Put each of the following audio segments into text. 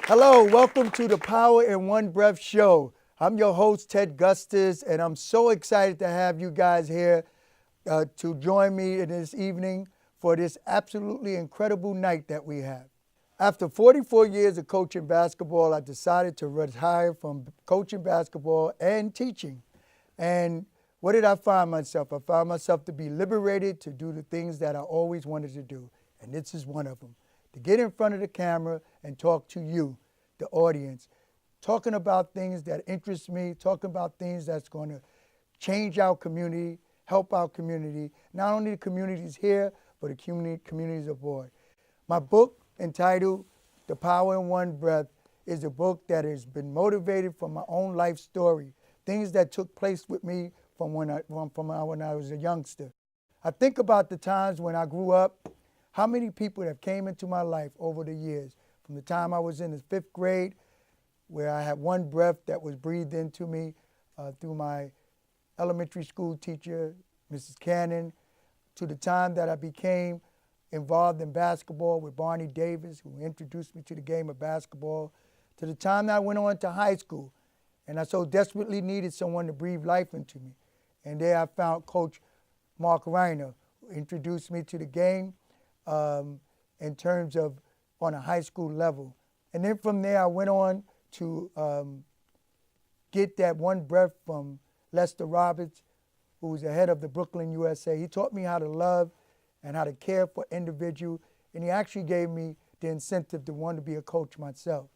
Hello, welcome to the Power in One Breath show. I'm your host, Ted Gustis, and I'm so excited to have you guys here to join me in this evening for this absolutely incredible night that we have. After 44 years of coaching basketball, I decided to retire from coaching basketball and teaching. And what did I find myself? I found myself to be liberated to do the things that I always wanted to do, and this is one of them. To get in front of the camera and talk to you, the audience, talking about things that interest me, talking about things that's going to change our community, help our community, not only the communities here, but the communities abroad. My book, entitled The Power in One Breath, is a book that has been motivated from my own life story, things that took place with me from when I was a youngster. I think about the times when I grew up, how many people have came into my life over the years, from the time I was in the 5th grade, where I had one breath that was breathed into me through my elementary school teacher, Mrs. Cannon, to the time that I became involved in basketball with Barney Davis, who introduced me to the game of basketball, to the time that I went on to high school, and I so desperately needed someone to breathe life into me. And there I found Coach Mark Reiner, who introduced me to the game in terms of on a high school level. And then from there, I went on to get that one breath from Lester Roberts, who was the head of the Brooklyn USA. He taught me how to love and how to care for individuals, and he actually gave me the incentive to want to be a coach myself.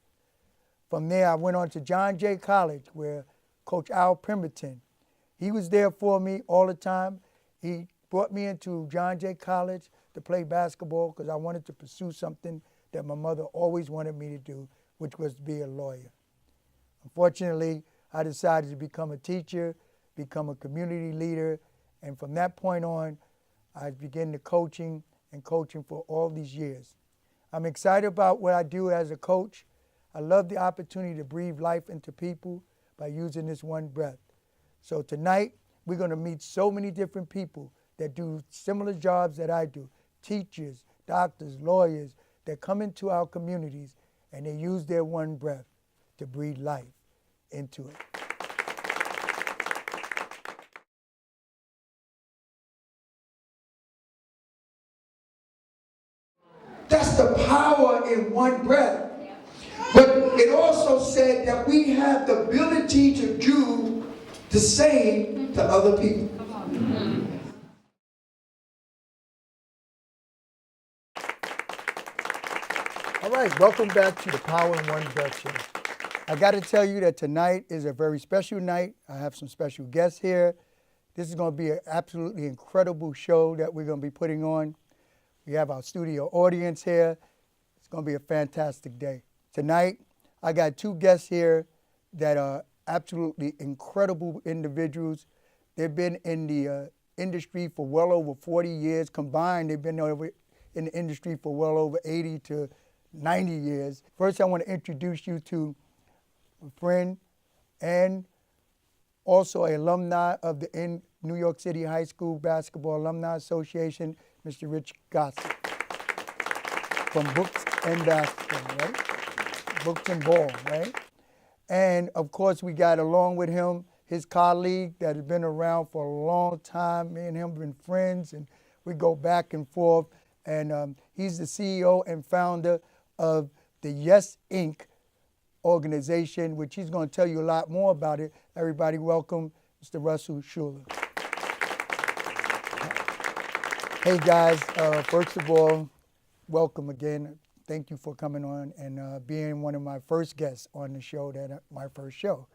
From there, I went on to John Jay College, where Coach Al Pemberton, he was there for me all the time. He brought me into John Jay College to play basketball because I wanted to pursue something that my mother always wanted me to do, which was to be a lawyer. Unfortunately, I decided to become a teacher, become a community leader, and from that point on, I began the coaching for all these years. I'm excited about what I do as a coach. I love the opportunity to breathe life into people by using this one breath. So tonight, we're going to meet so many different people that do similar jobs that I do, teachers, doctors, lawyers, that come into our communities and they use their one breath to breathe life into it. That's the power in one breath. But it also said that we have the ability to do the same to other people. All right, welcome back to the Power in One Breath show. I got to tell you that tonight is a very special night. I have some special guests here. This is going to be an absolutely incredible show that we're going to be putting on. We have our studio audience here. It's going to be a fantastic day. Tonight, I got two guests here that are absolutely incredible individuals. They've been in the industry for well over 40 years. Combined, they've been in the industry for well over 80 to 90 years. First, I want to introduce you to a friend and also an alumni of the New York City High School Basketball Alumni Association, Mr. Rich Gossett, from Books and Basketball, right? Books and Ball, right? And of course, we got along with him, his colleague that has been around for a long time. Me and him have been friends, and we go back and forth. And he's the CEO and founder of the Yes Inc. organization, which he's going to tell you a lot more about it. Everybody welcome Mr. Russell Schuler. Hey guys, first of all, welcome again. Thank you for coming on and being one of my first guests on the show, my first show.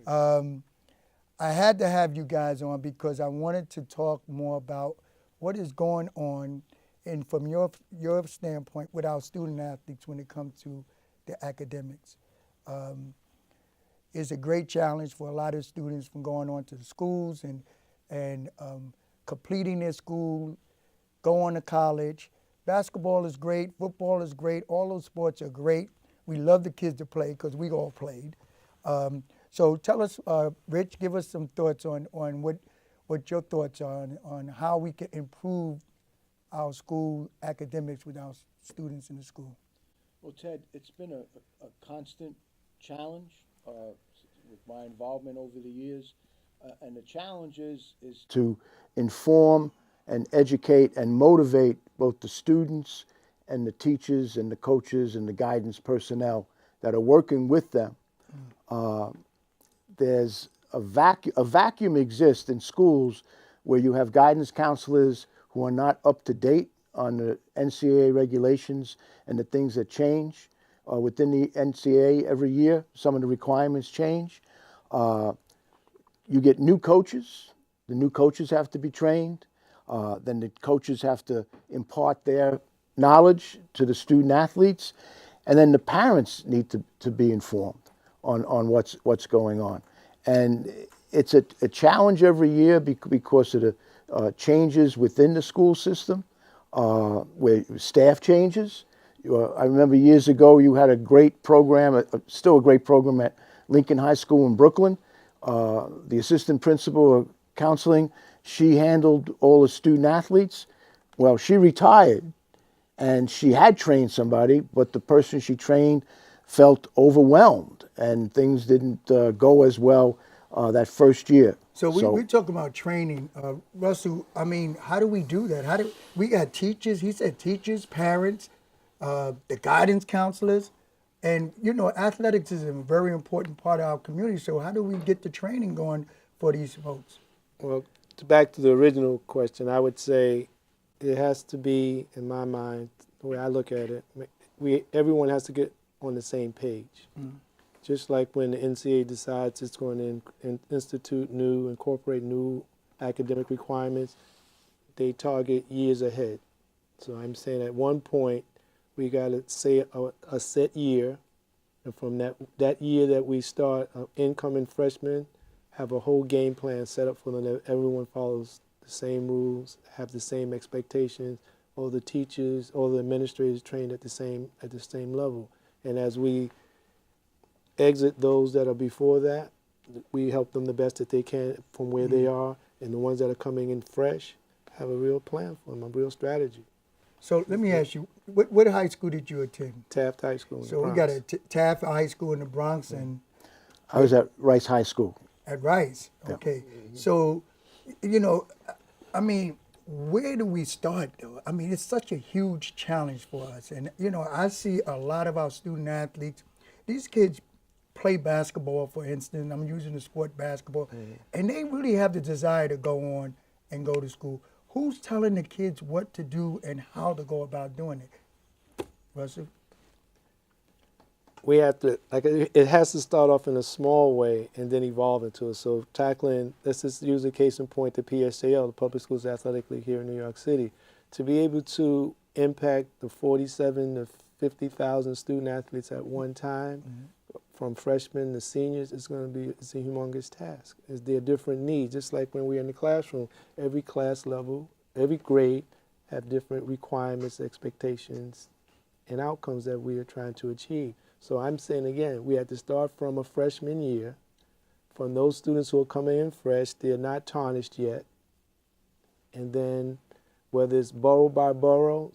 I had to have you guys on because I wanted to talk more about what is going on and from your standpoint with our student athletes when it comes to the academics. It's a great challenge for a lot of students from going on to the schools and completing their school, going to college. Basketball is great, football is great, all those sports are great. We love the kids to play because we all played. So tell us, Rich, give us some thoughts on what your thoughts are on how we can improve our school academics with our students in the school. Well, Ted, it's been a constant challenge with my involvement over the years, and the challenge is to inform and educate and motivate both the students and the teachers and the coaches and the guidance personnel that are working with them. There's a vacuum exists in schools where you have guidance counselors who are not up to date on the NCAA regulations and the things that change within the NCAA every year. Some of the requirements change. You get new coaches. The new coaches have to be trained. Then the coaches have to impart their knowledge to the student athletes. And then the parents need to be informed on what's going on. And it's a challenge every year because of the changes within the school system, where staff changes. I remember years ago you had a great program, still a great program at Lincoln High School in Brooklyn. The assistant principal of counseling, she handled all the student athletes. Well, she retired, and she had trained somebody, but the person she trained felt overwhelmed, and things didn't go as well that first year. So we talk about training, Russell. I mean, how do we do that? How do we got teachers? He said teachers, parents, the guidance counselors, and you know, athletics is a very important part of our community. So how do we get the training going for these folks? Well, back to the original question, I would say it has to be, in my mind, the way I look at it, everyone has to get on the same page. Mm-hmm. Just like when the NCAA decides it's going to incorporate new academic requirements, they target years ahead. So I'm saying at one point, we got to say a set year, and from that year that we start, incoming freshmen have a whole game plan set up for them that everyone follows the same rules, have the same expectations, all the teachers, all the administrators trained at the same level. And as we exit those that are before that, we help them the best that they can from where they are, and the ones that are coming in fresh have a real plan for them, a real strategy. So let me ask you, what high school did you attend? Taft High School in the Bronx. So we got a Taft High School in the Bronx, and I was at Rice High School. at Rice. Okay. So, you know, I mean, where do we start though? I mean, it's such a huge challenge for us. And, you know, I see a lot of our student athletes, these kids play basketball, for instance. I'm using the sport basketball, and they really have the desire to go on and go to school. Who's telling the kids what to do and how to go about doing it? Russell? We have to, it has to start off in a small way and then evolve into it. So tackling, let's just use a case in point, the PSAL, the Public Schools Athletic League here in New York City. To be able to impact the 47 to 50,000 student athletes at one time, from freshmen to seniors, it's a humongous task. There are different needs, just like when we're in the classroom. Every class level, every grade have different requirements, expectations, and outcomes that we are trying to achieve. So I'm saying again, we have to start from a freshman year. From those students who are coming in fresh, they're not tarnished yet. And then whether it's borough by borough,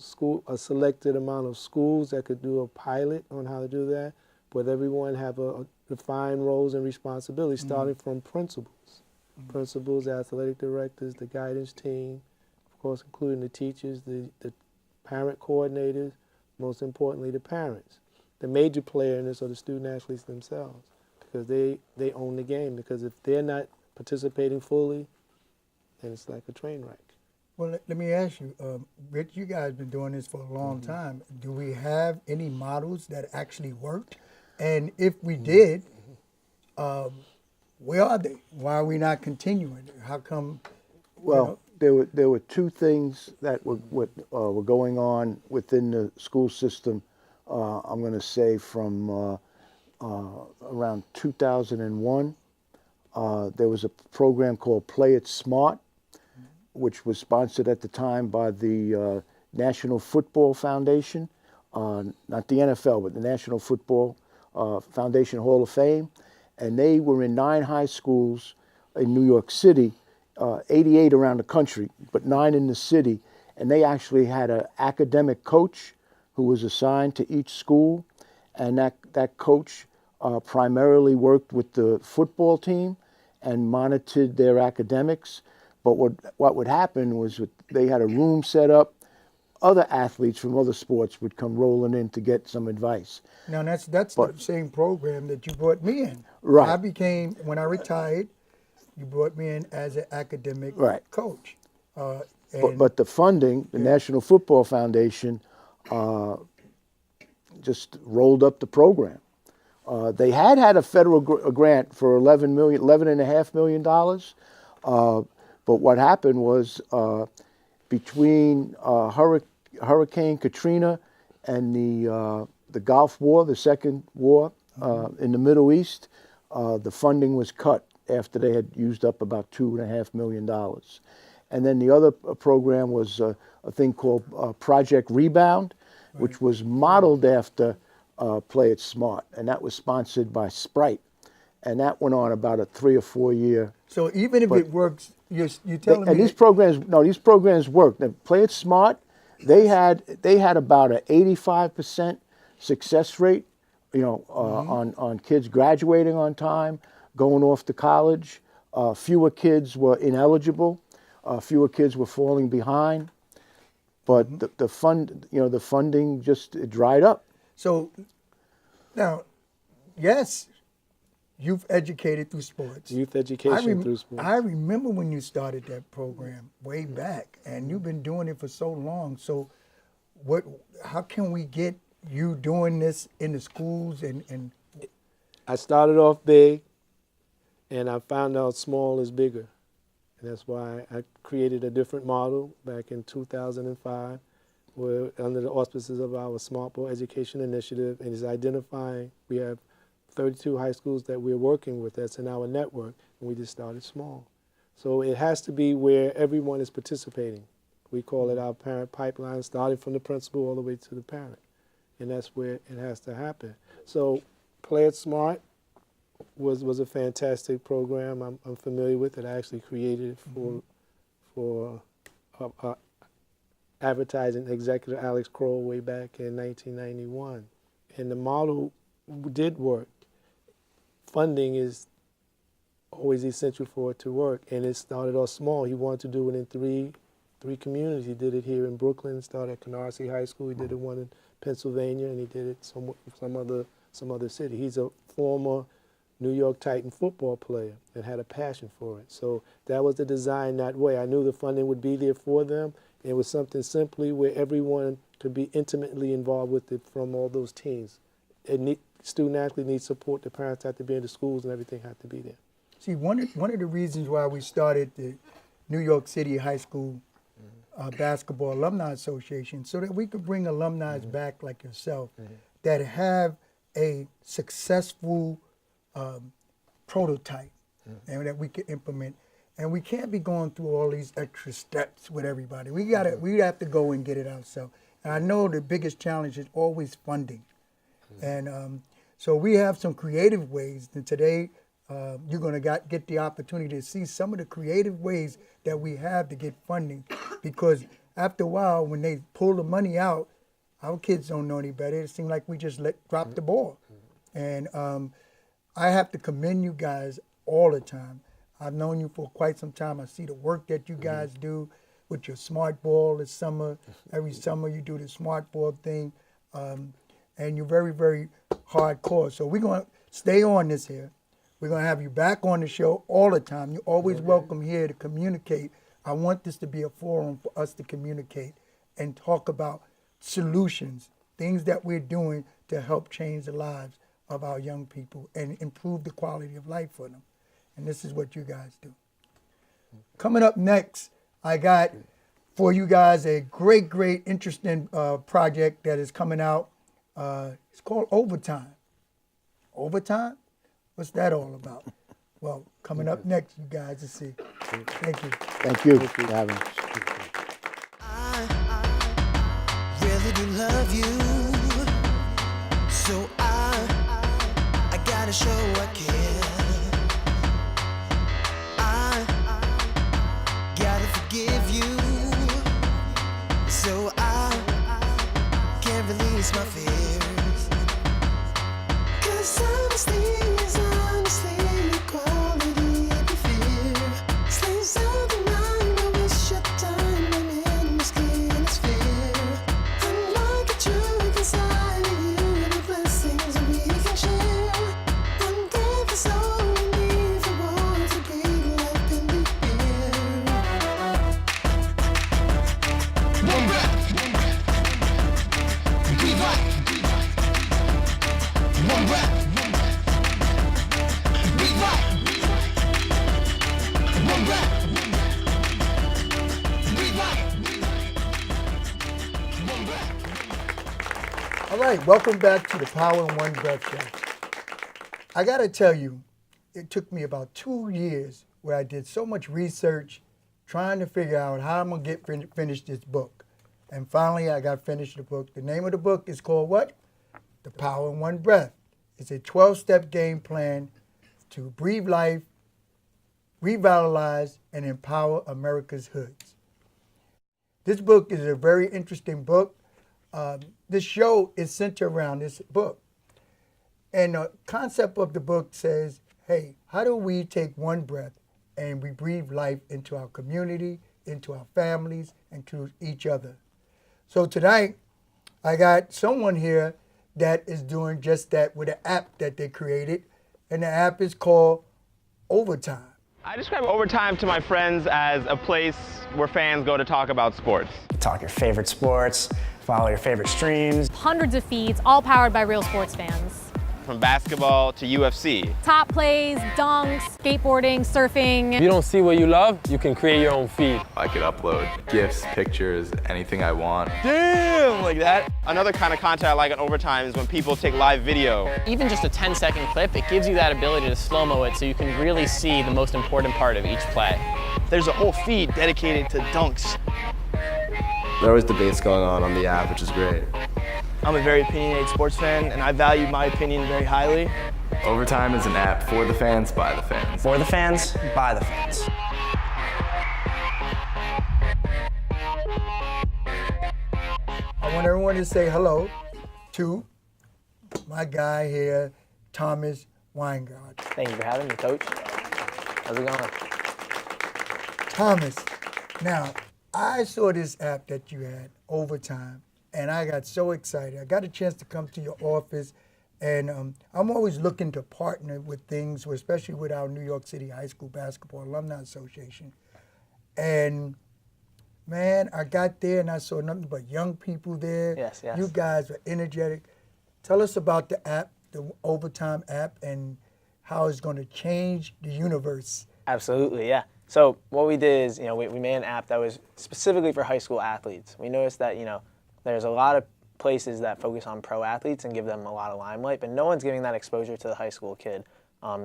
a selected amount of schools that could do a pilot on how to do that, but everyone have a defined roles and responsibilities, starting from principals. Principals, athletic directors, the guidance team, of course, including the teachers, the parent coordinators, most importantly, the parents. The major player in this are the student athletes themselves, because they own the game. Because if they're not participating fully, then it's like a train wreck. Well, let me ask you, Rich, you guys been doing this for a long time. Do we have any models that actually worked? And if we did, where are they? Why are we not continuing? How come? Well, there were two things that were going on within the school system. I'm going to say from around 2001, there was a program called Play It Smart, which was sponsored at the time by the National Football Foundation, not the NFL, but the National Football Foundation Hall of Fame. And they were in 9 high schools in New York City, 88 around the country, but 9 in the city. And they actually had an academic coach who was assigned to each school, and that coach primarily worked with the football team and monitored their academics. But what would happen was they had a room set up. Other athletes from other sports would come rolling in to get some advice. Now that's the same program that you brought me in. Right. When I retired, you brought me in as an academic coach. But the funding, the National Football Foundation, just rolled up the program. They had a federal grant for $11.5 million. But what happened was between Hurricane Katrina and the Gulf War, the second war in the Middle East, the funding was cut after they had used up about $2.5 million. And then the other program was a thing called Project Rebound, which was modeled after Play It Smart, and that was sponsored by Sprite. And that went on about a 3 or 4 year. So even if it works, you're telling me. And these programs work. Now, Play It Smart, they had about an 85% success rate, on kids graduating on time, going off to college. Fewer kids were ineligible. Fewer kids were falling behind. But the funding just dried up. So now, yes, youth educated through sports. Youth education through sports. I remember when you started that program way back, and you've been doing it for so long. So how can we get you doing this in the schools? And I started off big, and I found out small is bigger. And that's why I created a different model back in 2005, where under the auspices of our Smart Ball Education Initiative, and is identifying, we have 32 high schools that we're working with that's in our network, and we just started small. So it has to be where everyone is participating. We call it our parent pipeline, starting from the principal all the way to the parent. And that's where it has to happen. So Play It Smart was a fantastic program. I'm familiar with it. I actually created it for advertising executive Alex Kroll way back in 1991. And the model did work. Funding is always essential for it to work, and it started off small. He wanted to do it in three communities. He did it here in Brooklyn, started at Canarsie High School. He did it one in Pennsylvania, and he did it some other city. He's a former New York Titan football player and had a passion for it. So that was the design that way. I knew the funding would be there for them. It was something simply where everyone could be intimately involved with it from all those teams. Student athletes need support. The parents have to be in the schools, and everything had to be there. See, one of the reasons why we started the New York City High School Basketball Alumni Association, so that we could bring alumni back like yourself that have a successful prototype and that we could implement. And we can't be going through all these extra steps with everybody. We have to go and get it ourselves. And I know the biggest challenge is always funding. And so we have some creative ways. And today, you're going to get the opportunity to see some of the creative ways that we have to get funding. Because after a while, when they pull the money out, our kids don't know any better. It seems like we just drop the ball. And I have to commend you guys all the time. I've known you for quite some time. I see the work that you guys do with your smart ball this summer. Every summer you do the smart ball thing. And you're very, very hardcore. So we're going to stay on this here. We're going to have you back on the show all the time. You're always welcome here to communicate. I want this to be a forum for us to communicate and talk about solutions, things that we're doing to help change the lives of our young people and improve the quality of life for them. And this is what you guys do. Coming up next, I got for you guys a great, great, interesting project that is coming out. It's called Overtime. Overtime? What's that all about? Well, coming up next, you guys will see. Thank you. Thank you for having us. I really do love you, so I gotta show I care. I gotta forgive you, so I can't really years. 'Cause honesty is honestly the quality of your fear. Slaves of the mind, I wish your time and in the skin is fear. Unlock the truth inside of you, the blessings that we can share. And death is all we need for war to breathe life in the air. One breath. Breathe life. One breath. Breathe life. One breath. Breathe life. One breath. All right, welcome back to the Power in One Breath Show. I got to tell you, it took me about 2 years where I did so much research trying to figure out how I'm going to get finish this book. And finally, I got finished the book. The name of the book is called what? The Power in One Breath. It's a 12-step game plan to breathe life, revitalize, and empower America's hoods. This book is a very interesting book. This show is centered around this book. And the concept of the book says, hey, how do we take one breath and we breathe life into our community, into our families, and to each other? So tonight, I got someone here that is doing just that with an app that they created. And the app is called Overtime. I describe Overtime to my friends as a place where fans go to talk about sports. Talk your favorite sports, follow your favorite streams. Hundreds of feeds, all powered by real sports fans. From basketball to UFC. Top plays, dunks, skateboarding, surfing. If you don't see what you love, you can create your own feed. I could upload GIFs, pictures, anything I want. Damn, like that. Another kind of content I like on Overtime is when people take live video. Even just a 10-second clip, it gives you that ability to slow-mo it so you can really see the most important part of each play. There's a whole feed dedicated to dunks. There are always debates going on the app, which is great. I'm a very opinionated sports fan, and I value my opinion very highly. Overtime is an app for the fans, by the fans. For the fans, by the fans. I want everyone to say hello to my guy here, Thomas Weingart. Thank you for having me, Coach. How's it going? Thomas, now, I saw this app that you had, Overtime, and I got so excited. I got a chance to come to your office, and I'm always looking to partner with things, especially with our New York City High School Basketball Alumni Association. And man, I got there and I saw nothing but young people there. Yes, yes. You guys were energetic. Tell us about the app, the Overtime app, and how it's going to change the universe. Absolutely, yeah. So what we did is, we made an app that was specifically for high school athletes. We noticed that, there's a lot of places that focus on pro athletes and give them a lot of limelight, but no one's giving that exposure to the high school kid.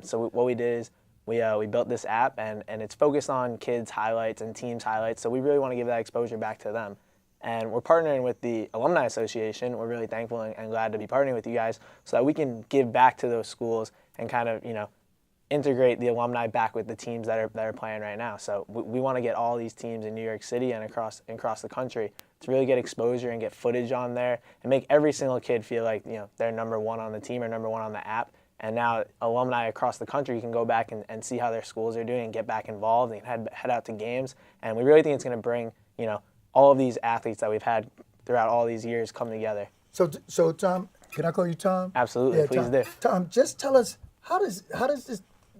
So what we did is we built this app, and it's focused on kids' highlights and teams' highlights, so we really want to give that exposure back to them. And we're partnering with the Alumni Association. We're really thankful and glad to be partnering with you guys so that we can give back to those schools and kind of, integrate the alumni back with the teams that are playing right now. So we want to get all these teams in New York City and across the country to really get exposure and get footage on there and make every single kid feel like they're number one on the team or number one on the app. And now alumni across the country can go back and see how their schools are doing and get back involved and head out to games. And we really think it's going to bring all of these athletes that we've had throughout all these years come together. So Tom, can I call you Tom? Absolutely, yeah, please Tom. do. Tom, just tell us how does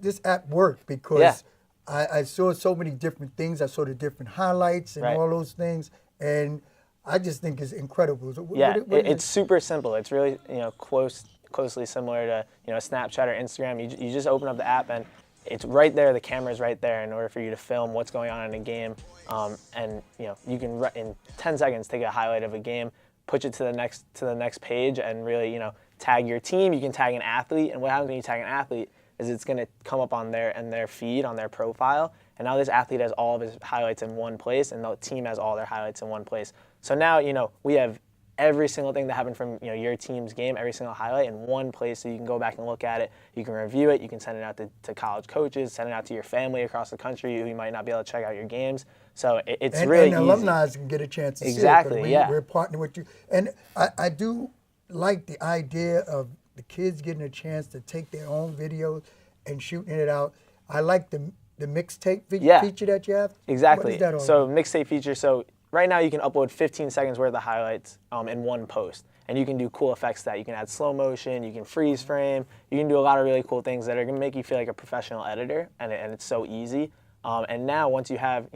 this app work? Because I saw so many different things. I saw the different highlights and all those things, and I just think it's incredible. So it's super simple. It's really closely similar to Snapchat or Instagram. You just open up the app and it's right there. The camera's right there in order for you to film what's going on in a game, and you can in 10 seconds take a highlight of a game, push it to the next page, and really tag your team. You can tag an athlete, and what happens when you tag an athlete is it's going to come up on their feed, on their profile, and now this athlete has all of his highlights in one place, and the team has all their highlights in one place. So now we have every single thing that happened from your team's game, every single highlight in one place, so you can go back and look at it. You can review it. You can send it out to college coaches, send it out to your family across the country who might not be able to check out your games. So it's really and easy. alumni can get a chance to exactly, see it. Yeah, we're partnering with you, and I do like the idea of the kids getting a chance to take their own videos and shooting it out. I like the mixtape feature that you have. Exactly. What is that all So about? mixtape feature. So right now you can upload 15 seconds worth of highlights in one post. And you can do cool effects to that. You can add slow motion, you can freeze frame, you can do a lot of really cool things that are gonna make you feel like a professional editor, and it's so easy. And now once you have,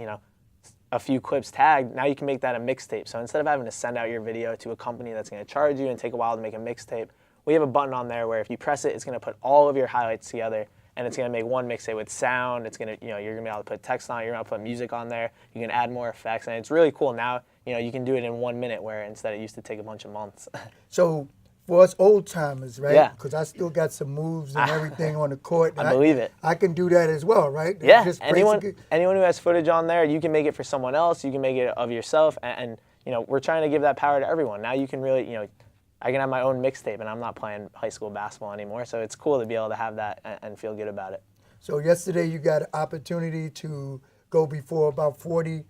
a few clips tagged, now you can make that a mixtape. So instead of having to send out your video to a company that's gonna charge you and take a while to make a mixtape, we have a button on there where if you press it, it's gonna put all of your highlights together, and it's gonna make one mixtape with sound. It's gonna, you're gonna be able to put text on it, you're gonna put music on there, you can add more effects, and it's really cool. Now, you can do it in 1 minute, where instead it used to take a bunch of months. So for us old timers, right? Yeah. Because I still got some moves and everything on the court. I believe it. I can do that as well, right? Yeah, Just anyone basically- who has footage on there, you can make it for someone else, you can make it of yourself, and we're trying to give that power to everyone. Now you can really, I can have my own mixtape, and I'm not playing high school basketball anymore, so it's cool to be able to have that and feel good about it. So yesterday you got an opportunity to go before about 40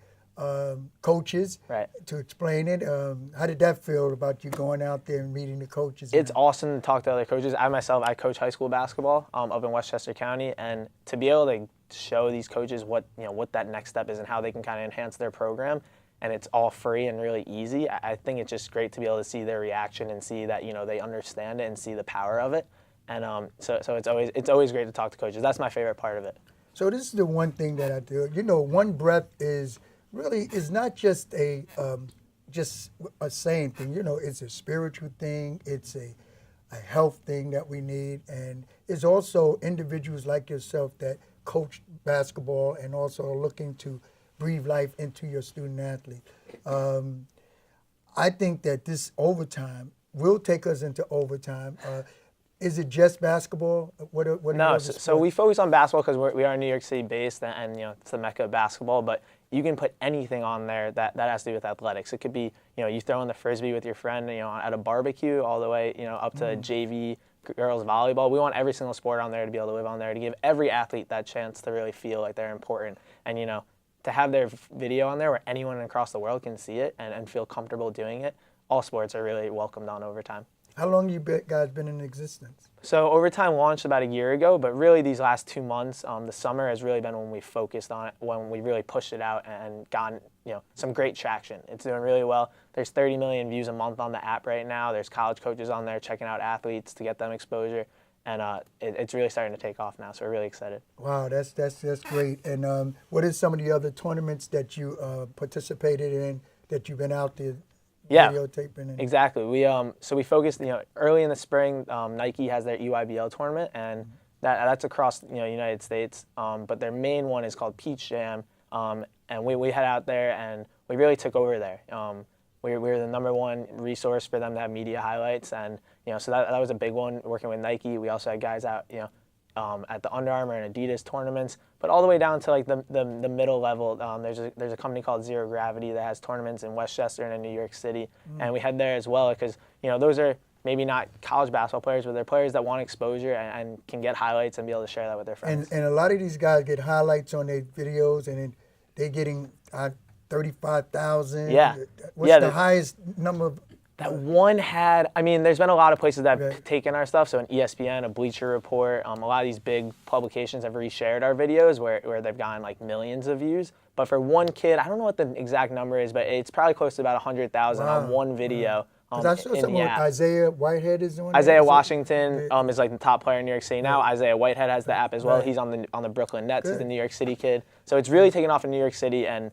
coaches to explain it. How did that feel about you going out there and meeting the coaches? It's awesome to talk to other coaches. I coach high school basketball up in Westchester County, and to be able to show these coaches what that next step is and how they can kind of enhance their program, and it's all free and really easy. I think it's just great to be able to see their reaction and see that they understand it and see the power of it. And so it's always great to talk to coaches. That's my favorite part of it. So this is the one thing that I do. One breath is not just a saying thing. It's a spiritual thing. It's a health thing that we need, and it's also individuals like yourself that coach basketball and also are looking to breathe life into your student athlete. I think that this overtime will take us into overtime. Is it just basketball? No, so we focus on basketball because we are New York City based, and it's the mecca of basketball. But you can put anything on there that has to do with athletics. It could be you throwing the frisbee with your friend at a barbecue, all the way up to JV girls volleyball. We want every single sport on there to be able to live on there, to give every athlete that chance to really feel like they're important, and to have their video on there where anyone across the world can see it and feel comfortable doing it. All sports are really welcomed on Overtime. How long you guys been in existence? So Overtime launched about a year ago, but really these last 2 months, the summer has really been when we focused on it, when we really pushed it out and gotten some great traction. It's doing really well. There's 30 million views a month on the app right now. There's college coaches on there checking out athletes to get them exposure, and it's really starting to take off now. So we're really excited. Wow, that's great. And what are some of the other tournaments that you participated in that you've been out there? Yeah, videotaping exactly. We focused, early in the spring, Nike has their EYBL tournament, and that's across United States. But their main one is called Peach Jam, and we head out there and we really took over there. We were the #1 resource for them to have media highlights, and so that was a big one. Working with Nike, we also had guys out at the Under Armour and Adidas tournaments, but all the way down to like the middle level. There's a company called Zero Gravity that has tournaments in Westchester and in New York City, and we head there as well because those are maybe not college basketball players, but they're players that want exposure and can get highlights and be able to share that with their friends. And a lot of these guys get highlights on their videos, and they're getting 35,000. Yeah. What's the highest number of? That one had, there's been a lot of places that have taken our stuff. So an ESPN, a Bleacher Report, a lot of these big publications have reshared our videos where they've gotten like millions of views. But for one kid, I don't know what the exact number is, but it's probably close to about 100,000 on one video. Because I saw someone with Isaiah Whitehead is doing Isaiah Washington is like the top player in New York City now. Isaiah Whitehead has the app as well. Right. He's on the Brooklyn Nets. He's a New York City kid. So it's really taken off in New York City, and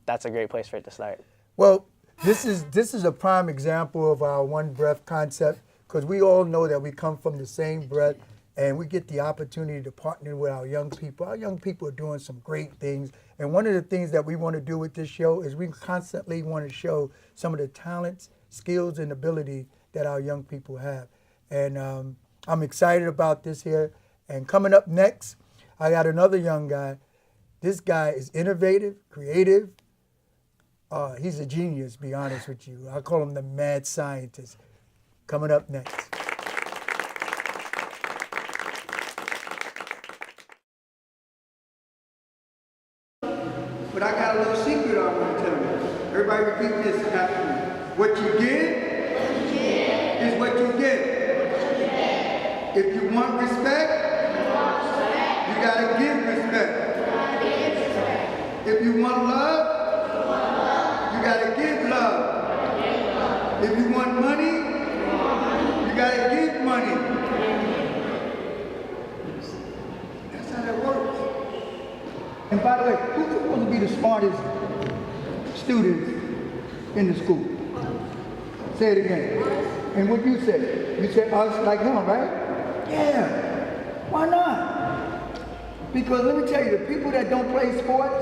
that's a great place for it to start. Well, this is a prime example of our one breath concept, because we all know that we come from the same breath, and we get the opportunity to partner with our young people. Our young people are doing some great things, and one of the things that we want to do with this show is we constantly want to show some of the talents, skills, and ability that our young people have. And I'm excited about this here. And coming up next, I got another young guy. This guy is innovative, creative. He's a genius, to be honest with you. I call him the mad scientist. Coming up next. But I got a little secret I want to tell you. Everybody repeat this after me. What you get is what If you want respect, you gotta give respect. If you want love, you gotta give love. If you want money, you gotta give money. That's how that works. And by the way, who's supposed to be the smartest students in the school? Say it again. And what you said? You said us like him, right? Yeah. Why not? Because let me tell you, the people that don't play sports,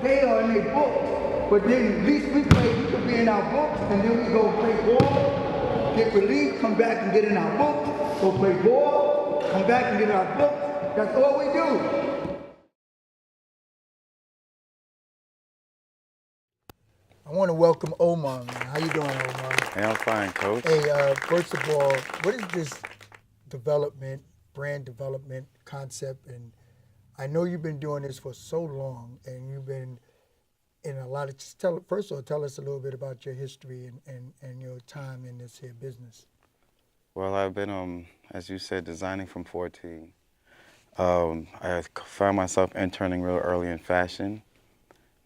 they are in their books. But then at least we could be in our books, and then we go play ball, get relief, come back and get in our books, go play ball, come back and get in our books. That's all we do. I want to welcome Omar, man. How you doing, Omar? Hey, I'm fine, Coach. Hey, first of all, what is this development, brand development concept? And I know you've been doing this for so long, and you've been in a lot of, first of all, tell us a little bit about your history and your time in this here business. Well, I've been, as you said, designing from 14. I found myself interning real early in fashion.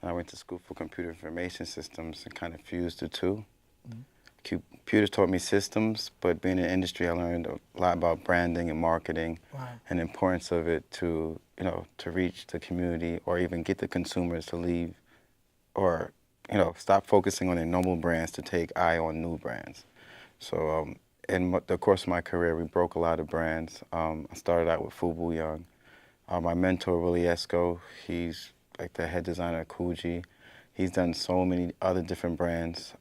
I went to school for computer information systems and kind of fused the two. Mm-hmm. Computers taught me systems, but being in the industry, I learned a lot about branding and marketing. Wow. And the importance of it to, to reach the community or even get the consumers to leave or, stop focusing on their normal brands to take eye on new brands. So in the course of my career, we broke a lot of brands. I started out with Fubu Young. My mentor, Willie Esco, he's like the head designer at Coogee. He's done so many other different brands.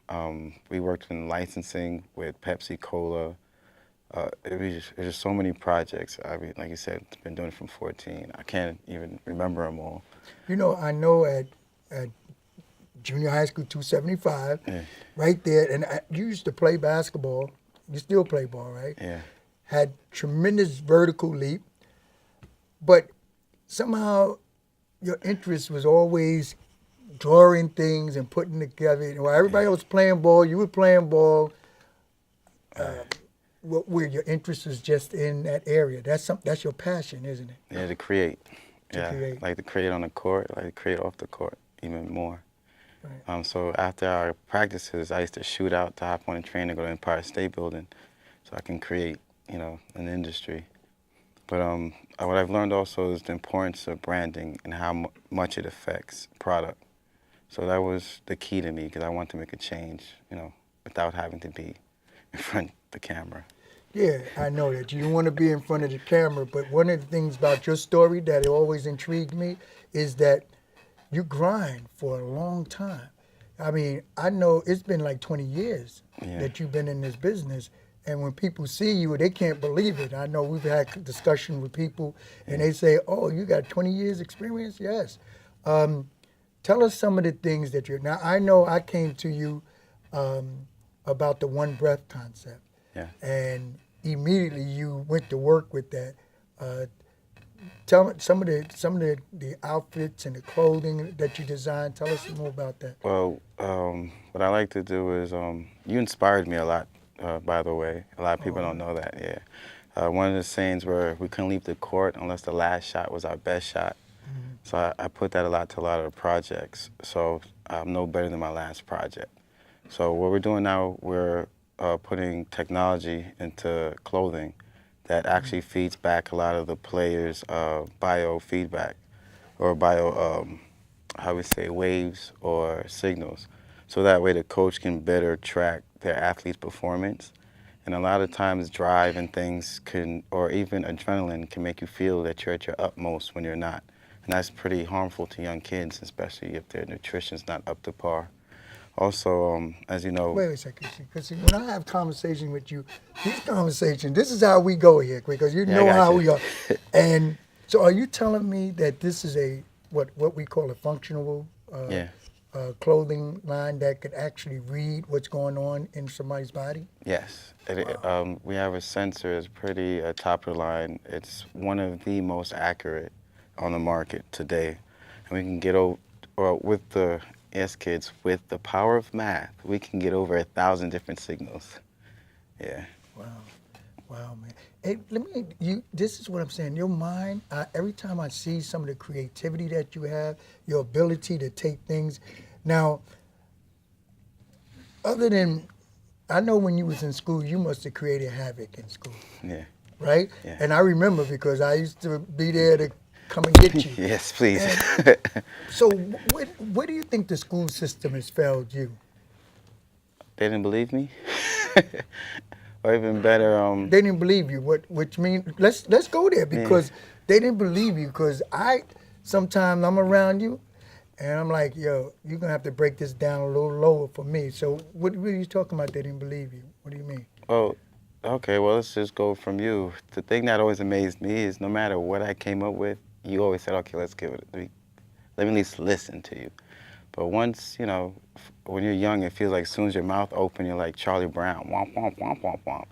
We worked in licensing with Pepsi Cola. There's just so many projects. I mean, like you said, I've been doing it from 14. I can't even remember them all. I know at junior high school 275, right there, and you used to play basketball. You still play ball, right? Yeah. Had tremendous vertical leap, but somehow your interest was always drawing things and putting together. While everybody else playing ball, you were playing ball. Where your interest was just in that area. That's your passion, isn't it? Yeah, to create. Create. Like to create on the court, like to create off the court even more. Right. So after our practices, I used to shoot out to hop on a train to go to Empire State Building so I can create, an industry. But what I've learned also is the importance of branding and how much it affects product. So that was the key to me because I wanted to make a change, without having to be in front of the camera. Yeah, I know that. You don't want to be in front of the camera, but one of the things about your story that always intrigued me is that you grind for a long time. I mean, I know it's been like 20 years that you've been in this business. And when people see you, they can't believe it. I know we've had discussion with people, and they say, "Oh, you got 20 years experience?" Yes. Tell us some of the things that you're. Now, I know I came to you about the one breath concept, and immediately you went to work with that. Tell me some of the outfits and the clothing that you designed. Tell us more about that. Well, what I like to do is you inspired me a lot. By the way, a lot of people don't know that. Yeah, one of the sayings where we couldn't leave the court unless the last shot was our best shot. Mm-hmm. So I put that a lot to a lot of the projects. So I'm no better than my last project. So what we're doing now, we're putting technology into clothing that actually feeds back a lot of the players' biofeedback or waves or signals. So that way the coach can better track their athlete's performance. And a lot of times drive and things or even adrenaline can make you feel that you're at your utmost when you're not. And that's pretty harmful to young kids, especially if their nutrition's not up to par. Also, as you know... Wait a second, because when I have conversations with you, this is how we go here, because you know how we are. And so are you telling me that this is what we call a functional clothing line that could actually read what's going on in somebody's body? Yes. We have a sensor that's pretty top of the line. It's one of the most accurate on the market today. And we can get with the kids, with the power of math, we can get over 1,000 different signals. Yeah. Wow, man. man. Hey, this is what I'm saying. Your mind, every time I see some of the creativity that you have, your ability to take things. Now, other than, I know when you was in school, you must have created havoc in school. Yeah. Right? Yeah. And I remember because I used to be there to come and get you. Yes, please. So where do you think the school system has failed you? They didn't believe me? Or even better, They didn't believe you, which means, let's go there, because they didn't believe you, because sometimes I'm around you, and I'm like, yo, you're going to have to break this down a little lower for me. So what are you talking about, they didn't believe you? What do you mean? Oh, okay, well, let's just go from you. The thing that always amazed me is no matter what I came up with, you always said, okay, let's give it, let me at least listen to you. But once, you know, when you're young, it feels like as soon as your mouth opens, you're like Charlie Brown, womp, womp, womp, womp, womp.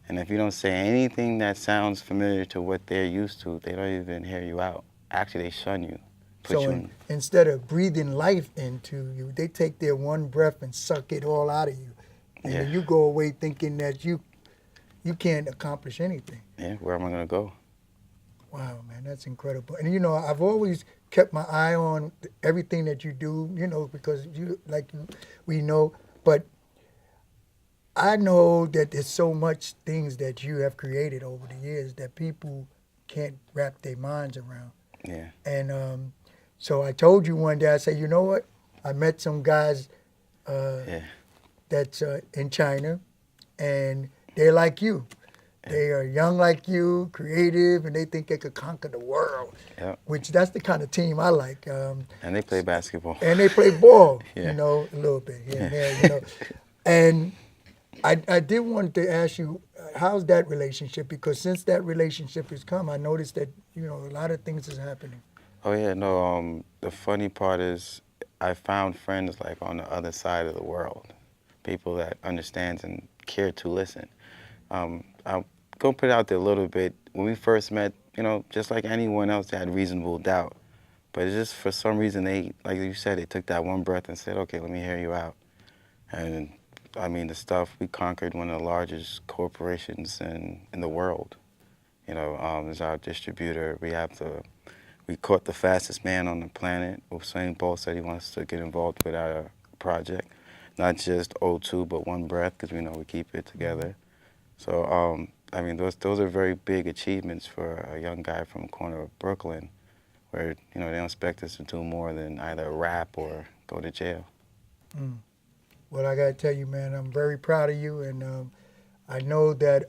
And if you don't say anything that sounds familiar to what they're used to, they don't even hear you out. Actually, they shun you. So instead of breathing life into you, they take their one breath and suck it all out of you. And then you go away thinking that you can't accomplish anything. Yeah, where am I going to go? Wow, man, that's incredible. And, you know, I've always kept my eye on everything that you do, you know, because we know. But I know that there's so much things that you have created over the years that people can't wrap their minds around. Yeah. And so I told you one day, I said, you know what? I met some guys that's in China, and they're like you. They are young like you, creative, and they think they could conquer the world. Yep. Which that's the kind of team I like. And they play basketball. And they play ball, Yeah. you know, a little bit here and there, you know. And I did want to ask you, how's that relationship? Because since that relationship has come, I noticed that, you know, a lot of things is happening. Oh, yeah, no, the funny part is I found friends like on the other side of the world, people that understands and care to listen. I'm going to put it out there a little bit. When we first met, you know, just like anyone else, they had reasonable doubt. But it's just for some reason, they, like you said, they took that one breath and said, okay, let me hear you out. And I mean, the stuff, we conquered one of the largest corporations in the world. You know, as our distributor, we caught the fastest man on the planet. Usain Bolt said he wants to get involved with our project. Not just O2, but one breath, because we know we keep it together. So, I mean, those are very big achievements for a young guy from the corner of Brooklyn, where, you know, they don't expect us to do more than either rap or go to jail. Well, I got to tell you, man, I'm very proud of you, and I know that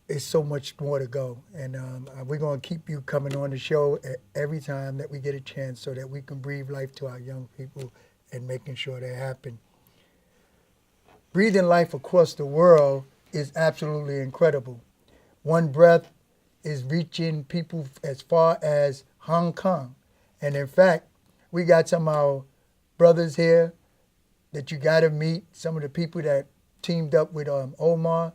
it's so much more to go. And we're going to keep you coming on the show every time that we get a chance so that we can breathe life to our young people and making sure they happen. Breathing life across the world is absolutely incredible. One breath is reaching people as far as Hong Kong. And in fact, we got some of our brothers here that you got to meet, some of the people that teamed up with Omar,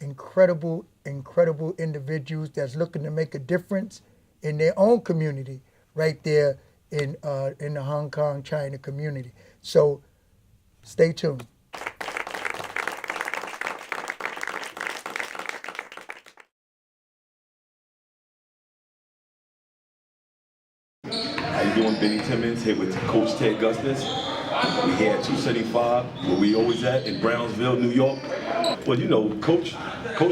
incredible, incredible individuals that's looking to make a difference in their own community right there in the Hong Kong, China community. So stay tuned. How you doing, Benny Timmons, here with Coach Ted Gustus. We're here at 275, where we always at, in Brownsville, New York. Well, you know, Coach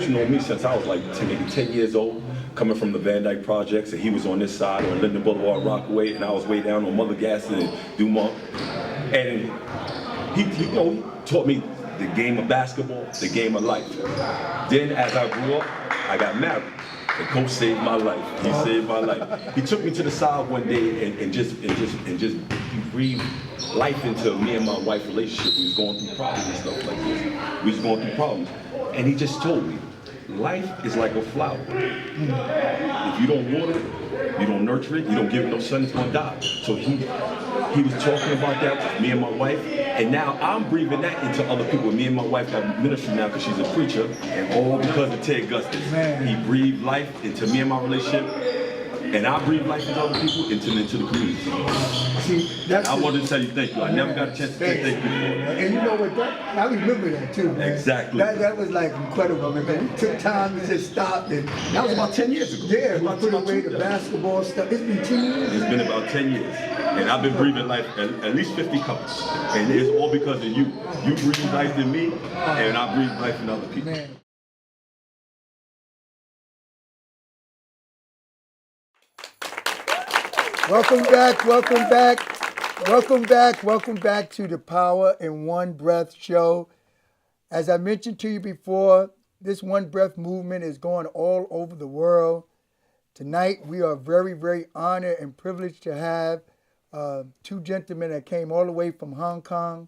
known me since I was like maybe 10 years old, coming from the Van Dyke Projects, and he was on this side on Linden Boulevard, Rockaway, and I was way down on Mother Gaston and Dumont. And he taught me the game of basketball, the game of life. Then, as I grew up, I got married. And Coach saved my life. He saved my life. He took me to the side one day and just breathed life into me and my wife's relationship. We was going through problems and stuff like this. We was going through problems. And he just told me, life is like a flower. If you don't water it, you don't nurture it, you don't give it no sun, it's gonna die. So he was talking about that with me and my wife, and now I'm breathing that into other people. Me and my wife got ministry now because she's a preacher, and all because of Ted Gustus. He breathed life into me and my relationship, and I breathe life into other people and turn into the community. See, that's I wanted to tell you thank you. I never got a chance to say thank you before. And you know what? I remember that too, man. Exactly. That was like incredible, man. We took time to just stop and That was about 10 years ago. yeah, we put away the basketball stuff. It's been 10 years. It's been about 10 years. And I've been breathing life at least 50 couples. And it's all because of you. You breathe life in me, and I breathe life in other people. Man. Welcome back, welcome back, welcome back, welcome back to the Power in One Breath show. As I mentioned to you before, this One Breath movement is going all over the world. Tonight, we are very, very honored and privileged to have two gentlemen that came all the way from Hong Kong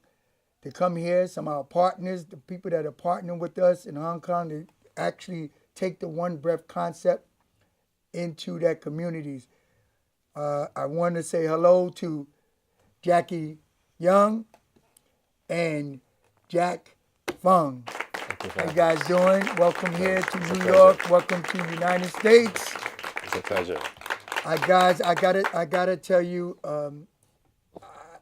to come here. Some of our partners, the people that are partnering with us in Hong Kong, to actually take the One Breath concept into their communities. I want to say hello to Jackie Young and Jack Fung. How you guys doing? Welcome here to New York. Welcome to the United States. It's a pleasure. Guys, I gotta tell you,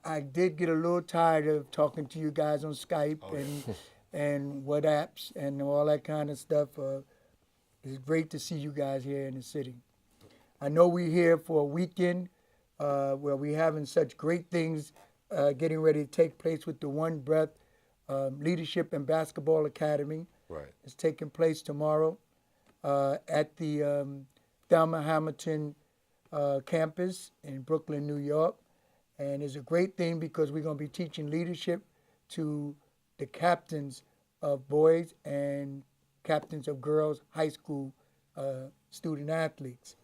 I did get a little tired of talking to you guys on Skype and WhatsApps and all that kind of stuff. It's great to see you guys here in the city. I know we're here for a weekend where we're having such great things getting ready to take place with the One Breath Leadership and Basketball Academy. Right. It's taking place tomorrow at the Thelma Hamilton campus in Brooklyn, New York. And it's a great thing because we're going to be teaching leadership to the captains of boys and captains of girls high school student athletes.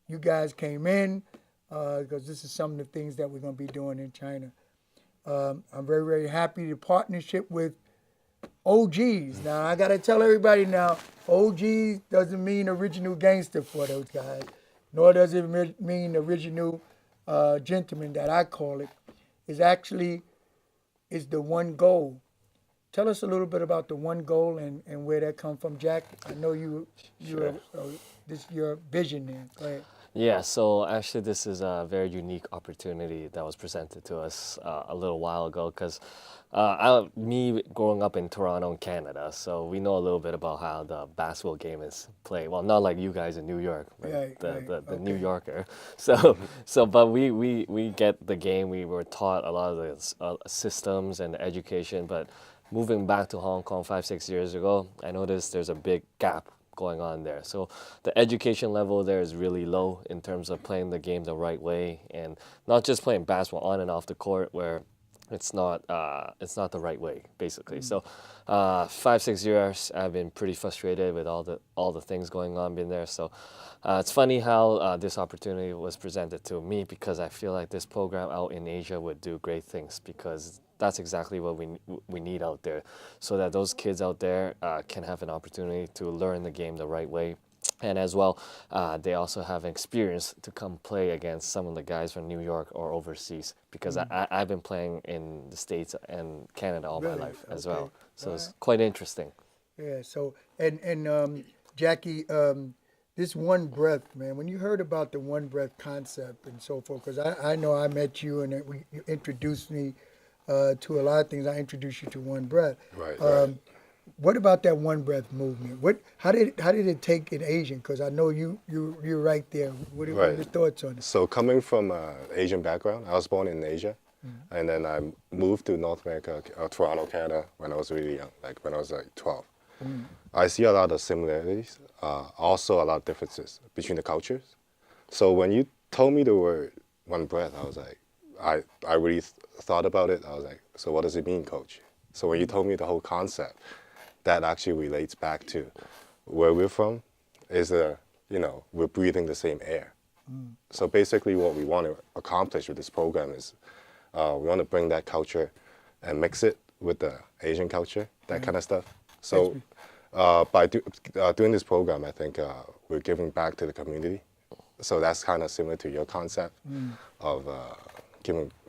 You guys came in because this is some of the things that we're going to be doing in China. I'm very, very happy to partnership with OGs. Now, I got to tell everybody now, OGs doesn't mean original gangster for those guys, nor does it mean original gentleman that I call it. Is actually is the one goal. Tell us a little bit about the one goal and where that come from, Jack. I know this your vision there. Go ahead. Yeah, so actually this is a very unique opportunity that was presented to us a little while ago because me growing up in Toronto, Canada, so we know a little bit about how the basketball game is played. Well, not like you guys in New York, right? The New Yorker. But we get the game. We were taught a lot of the systems and the education, but moving back to Hong Kong 5-6 years ago, I noticed there's a big gap going on there. So the education level there is really low in terms of playing the game the right way, and not just playing basketball on and off the court where it's not the right way, basically. So 5-6 years I've been pretty frustrated with all the things going on in there. So it's funny how this opportunity was presented to me because I feel like this program out in Asia would do great things because that's exactly what we need out there, so that those kids out there can have an opportunity to learn the game the right way. And as well, they also have experience to come play against some of the guys from New York or overseas because I've been playing in the States and Canada all my life as well. So it's quite interesting. Yeah, so, and Jackie, this One Breath, man, when you heard about the One Breath concept and so forth, because I know I met you and you introduced me to a lot of things. I introduced you to One Breath. Right. What about that One Breath movement? How did it take in Asian? Because I know you're right there. What are your thoughts on it? So coming from an Asian background, I was born in Asia, and then I moved to North America, Toronto, Canada, when I was really young, like when I was like 12. I see a lot of similarities, also a lot of differences between the cultures. So when you told me the word One Breath, I was like, I really thought about it. I was like, so what does it mean, Coach? So when you told me the whole concept, that actually relates back to where we're from, is we're breathing the same air. So basically what we want to accomplish with this program is we want to bring that culture and mix it with the Asian culture, that kind of stuff. So by doing this program, I think we're giving back to the community. So that's kind of similar to your concept of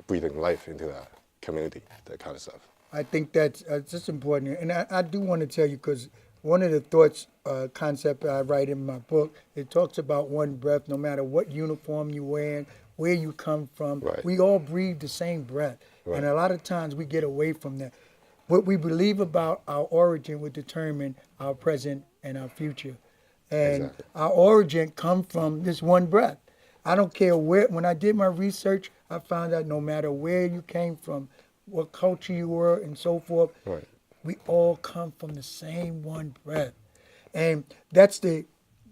breathing life into the community, that kind of stuff. I think that's just important. And I do want to tell you, because one of the thoughts, concept I write in my book, it talks about one breath, no matter what uniform you're wearing, where you come from. Right. We all breathe the same breath. Right. And a lot of times we get away from that. What we believe about our origin will determine our present and our future. And Exactly. our origin come from this one breath. I don't care where, when I did my research, I found out no matter where you came from, what culture you were and so forth, Right. we all come from the same one breath. And that's the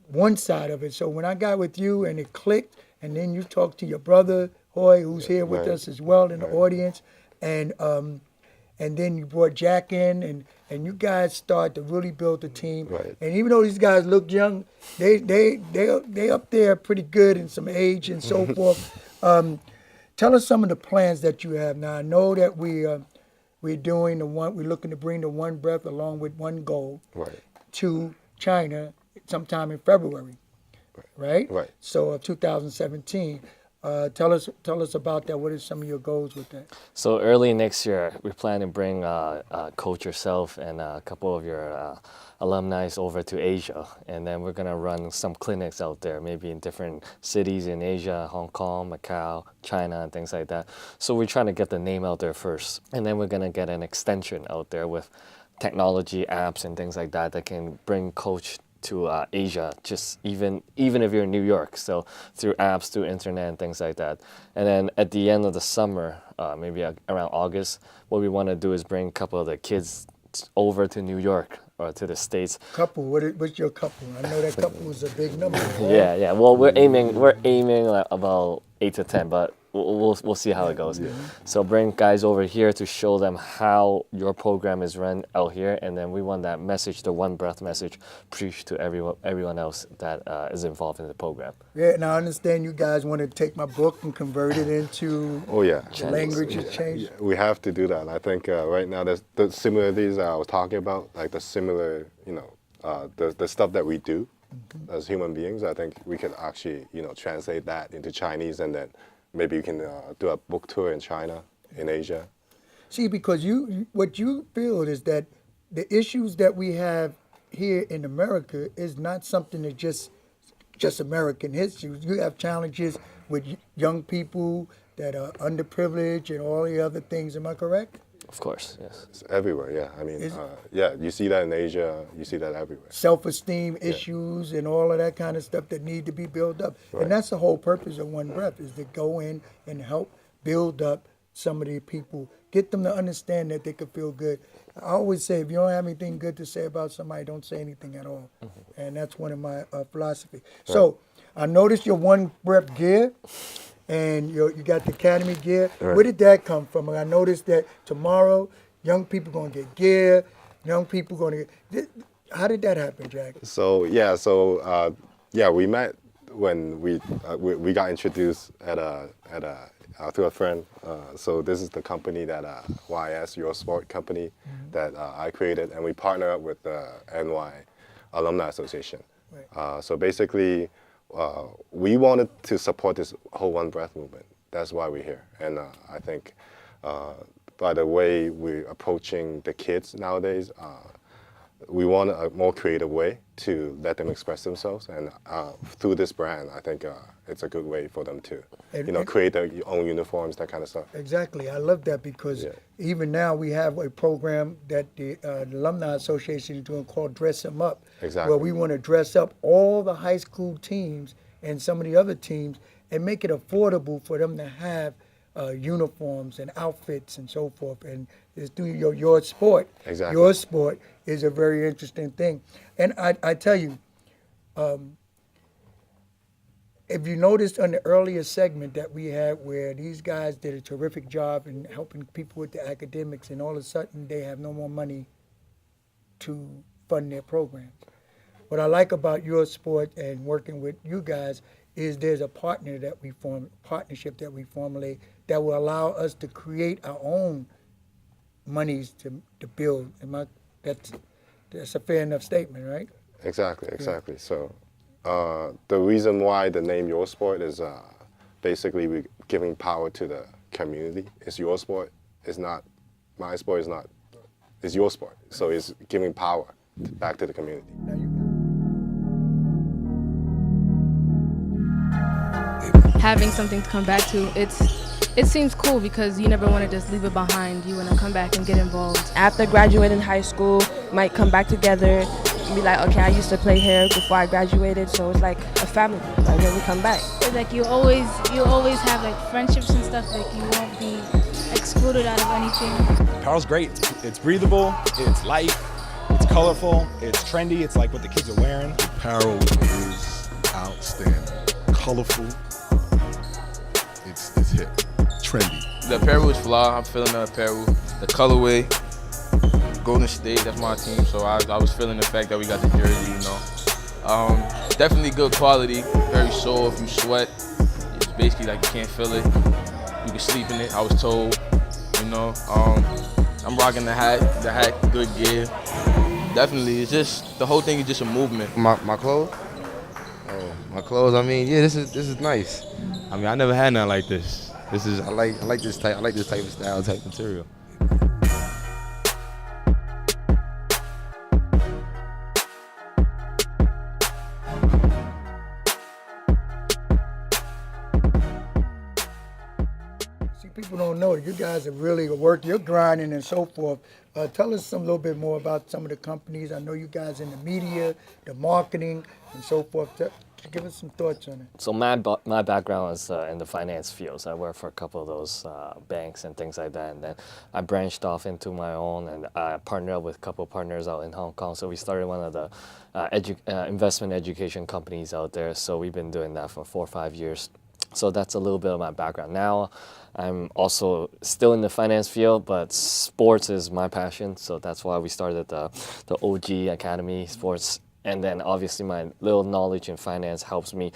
one side of it. So when I got with you and it clicked, and then you talked to your brother, Hoy, who's here with Right. us as well in the audience, and then you brought Jack in, and you guys started to really build the team. Right. And even though these guys look young, they up there pretty good in some age and so forth. Tell us some of the plans that you have now. I know that we're doing we're looking to bring the one breath along with one goal Right. to China sometime in February, right? Right. So 2017. Tell us about that. What are some of your goals with that? So early next year, we plan to bring Coach yourself and a couple of your alumni over to Asia, and then we're gonna run some clinics out there, maybe in different cities in Asia, Hong Kong, Macau, China, and things like that. So we're trying to get the name out there first, and then we're gonna get an extension out there with technology, apps, and things like that that can bring Coach to Asia, just even if you're in New York, so through apps, through internet, and things like that. And then at the end of the summer, maybe around August, what we want to do is bring a couple of the kids over to New York or to the States. Couple, what's your couple? I know that couple is a big number. Right? Yeah. Well, we're aiming like about 8 to 10, but we'll see how it goes. Yeah. So bring guys over here to show them how your program is run out here, and then we want that message, the one breath message, preached to everyone else that is involved in the program. Yeah, and I understand you guys want to take my book and convert it into the language is changed. Yeah, we have to do that. I think right now there's the similarities I was talking about, like the similar, the stuff that we do as human beings. I think we could actually, translate that into Chinese, and then maybe you can do a book tour in China, in Asia. See, because what you feel is that the issues that we have here in America is not something that just American issues. You have challenges with young people that are underprivileged and all the other things. Am I correct? Of course, yes. It's everywhere, yeah. I mean, you see that in Asia, you see that everywhere. Self-esteem issues and all of that kind of stuff that need to be built up. Right. And that's the whole purpose of One Breath, is to go in and help build up some of the people, get them to understand that they could feel good. I always say, if you don't have anything good to say about somebody, don't say anything at all. Mm-hmm. And that's one of my philosophy. Right. So I noticed your One Breath gear. And you got the Academy gear. Right. Where did that come from? I noticed that tomorrow, young people going to get gear. Young people going to get... How did that happen, Jack? So we met when we got introduced through a friend. So this is the company that YS, Your Sport company, that I created, and we partner up with the NY Alumni Association. Right. So basically, we wanted to support this whole One Breath movement. That's why we're here. And I think by the way we're approaching the kids nowadays, we want a more creative way to let them express themselves. And through this brand, I think it's a good way for them to create their own uniforms, that kind of stuff. Exactly. I love that, because even now we have a program that the Alumni Association is doing called Dress Them Up. Exactly. Where we want to dress up all the high school teams and some of the other teams and make it affordable for them to have uniforms and outfits and so forth. And it's through your sport. Exactly. Your sport is a very interesting thing. And I tell you, if you noticed on the earlier segment that we had, where these guys did a terrific job in helping people with the academics, and all of a sudden they have no more money to fund their programs. What I like about your sport and working with you guys is there's a partnership that we formulate that will allow us to create our own monies to build. That's a fair enough statement, right? Exactly. Yeah. So the reason why the name Your Sport is basically we're giving power to the community. It's your sport. It's not my sport. It's your sport. So it's giving power back to the community. Having something to come back to, it seems cool because you never want to just leave it behind. You want to come back and get involved. After graduating high school, might come back together and be like, okay, I used to play here before I graduated, so it's like a family. Like when we come back. It's like you always have like friendships and stuff. Like you won't be excluded out of anything. Apparel's great. It's breathable. It's light. It's colorful. It's trendy. It's like what the kids are wearing. Apparel is outstanding. Colorful. It's hip. Trendy. The apparel is fly. I'm feeling the apparel. The colorway. Golden State, that's my team. So I was feeling the fact that we got the jersey, you know. Definitely good quality. Very soft. You sweat. It's basically like you can't feel it. You can sleep in it, I was told. You know. I'm rocking the hat. The hat, good gear. Definitely, it's just, the whole thing is just a movement. My clothes? Oh, my clothes, I mean, yeah, this is nice. I mean, I never had nothing like this. I like this type of style, type material. People don't know you guys have really worked, you're grinding and so forth. Tell us a little bit more about some of the companies. I know you guys in the media, the marketing, and so forth. Give us some thoughts on it. So my background is in the finance field. So I worked for a couple of those banks and things like that. And then I branched off into my own, and I partnered up with a couple of partners out in Hong Kong. So we started one of the investment education companies out there. So we've been doing that for 4 or 5 years. So that's a little bit of my background. Now I'm also still in the finance field, but sports is my passion. So that's why we started the OG Academy Sports. And then obviously my little knowledge in finance helps me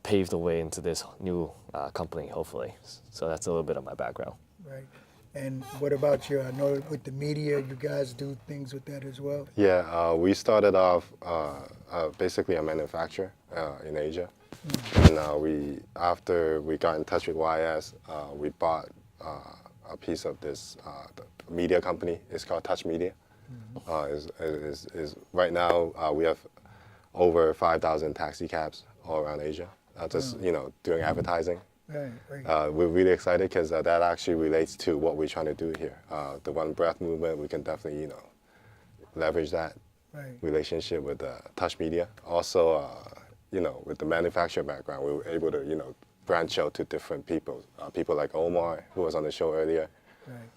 pave the way into this new company, hopefully. So that's a little bit of my background. Right. And what about you? I know with the media, you guys do things with that as well. Yeah, we started off basically a manufacturer in Asia. And after we got in touch with YS, we bought a piece of this media company. It's called Touch Media. Right now we have over 5,000 taxi cabs all around Asia. Doing advertising. Right. We're really excited because that actually relates to what we're trying to do here. The One Breath movement, we can definitely leverage that relationship with Touch Media. Also, with the manufacturer background, we were able to branch out to different people. People like Omar, who was on the show earlier. Right.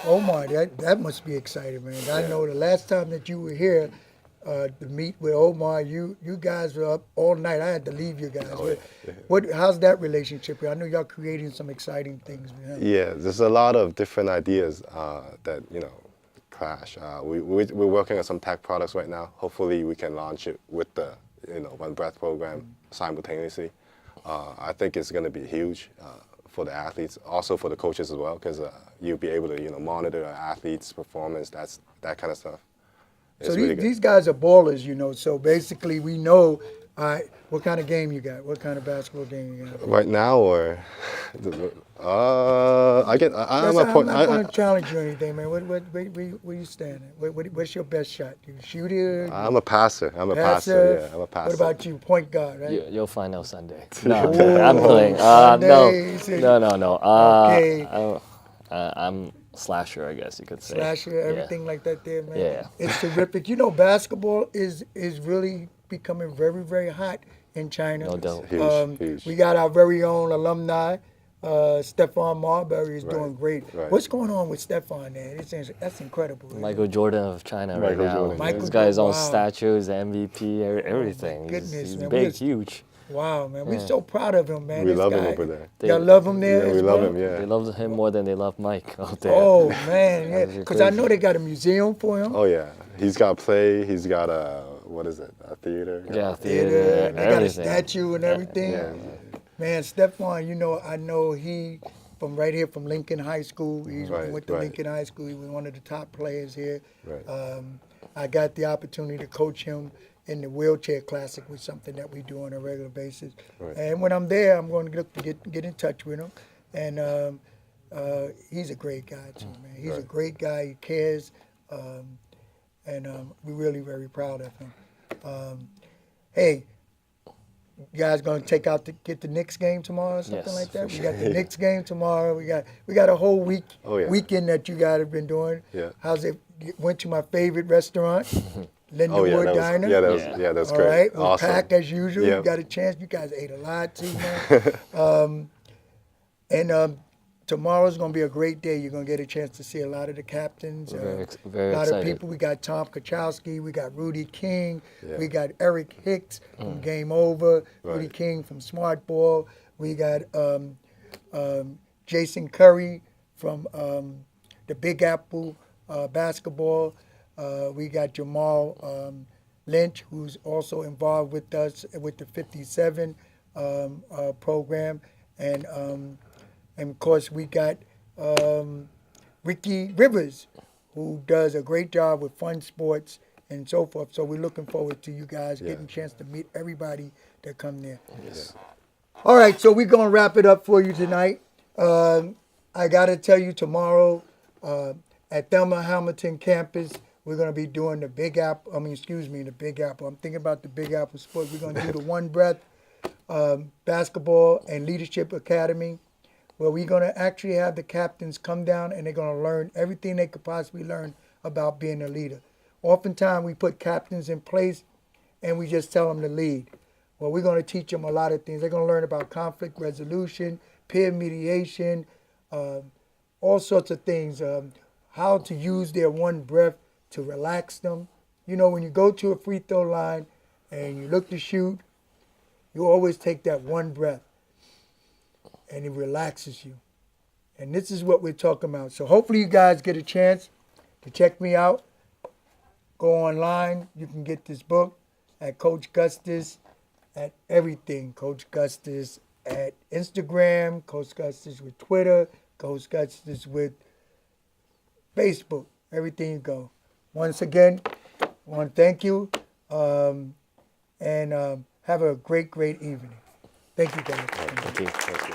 Omar, that must be exciting, man. I know the last time that you were here to meet with Omar, you guys were up all night. I had to leave you guys. How's that relationship? I know y'all creating some exciting things. Man. Yeah, there's a lot of different ideas that clash. We're working on some tech products right now. Hopefully, we can launch it with the One Breath program simultaneously. I think it's going to be huge. For the athletes, also for the coaches as well, because you'll be able to monitor the athletes' performance, that kind of stuff. So these guys are ballers, so basically we know, what kind of game you got? What kind of basketball game you got? Right now, or I'm not going to challenge you or anything, man. Where you standing? What's your best shot? You shoot it? I'm a passer. Yeah, I'm a passer. What about you? Point guard, right? You'll find out Sunday. No, I'm playing. No. Okay. I'm slasher, I guess you could say. Slasher, everything like that there, man. Yeah. It's terrific. Basketball is really becoming very, very hot in China. No doubt. Huge. We got our very own alumni. Stephon Marbury is doing great. Right. What's going on with Stephon there? That's incredible. Michael Jordan of China right now. This guy's own statues, MVP, everything. He's man. big, huge. Wow, man. We're so proud of him, man. We love him over there. Y'all love him there? Yeah, we love him, yeah. They love him more than they love Mike out there. Oh, man, yeah. Because I know they got a museum for him. Oh, yeah. He's got a play. He's got a theater. Yeah, theater. They got a statue and everything. Yeah. Man, Stephon, I know he from right here from Lincoln High School. He went to Lincoln High School. He was one of the top players here. Right. I got the opportunity to coach him in the wheelchair classic, which is something that we do on a regular basis. Right. And when I'm there, I'm going to get in touch with him. And he's a great guy too, man. He's a great guy. He cares. and we're really very proud of him. Hey, you guys gonna get the Knicks game tomorrow or something Yes, like that? for We got the sure. Knicks game tomorrow. We got a whole Oh, yeah. weekend that you guys have been doing. Yeah. How's it? Went to my favorite restaurant, Lindenwood Oh, yeah, that was, Diner. that's All great. right, it was Awesome. packed as usual. Yeah. You got a chance. You guys ate a lot too, man. And tomorrow's gonna be a great day. You're gonna get a chance to see a lot of the captains. Very a lot excited. of people. We got Tom Kachowski. We got Rudy King. Yeah. We got Eric Hicks from Game Over. Rudy Right. King from Smart Ball. We got Jason Curry from the Big Apple basketball. We got Jamal Lynch, who's also involved with us with the 57 program, and of course we got Ricky Rivers, who does a great job with fun sports and so forth. So we're looking forward to you guys getting a chance to meet everybody that come there. Yes. All right, so we're gonna wrap it up for you tonight. I gotta tell you, tomorrow at Thelma Hamilton campus, we're gonna be doing the Big Apple. The Big Apple. I'm thinking about the Big Apple Sports. We're gonna do the One Breath Basketball and Leadership Academy, where we're gonna actually have the captains come down and they're gonna learn everything they could possibly learn about being a leader. Oftentimes we put captains in place and we just tell them to lead. Well, we're going to teach them a lot of things. They're going to learn about conflict resolution, peer mediation, all sorts of things, how to use their one breath to relax them. You know, when you go to a free throw line and you look to shoot, you always take that one breath and it relaxes you. And this is what we're talking about. So hopefully you guys get a chance to check me out. Go online. You can get this book at Coach Gustus at everything. Coach Gustus at Instagram, Coach Gustus with Twitter, Coach Gustus with Facebook, everything you go. Once again, I want to thank you and have a great, great evening. Thank you, guys. Thank you. Thank you.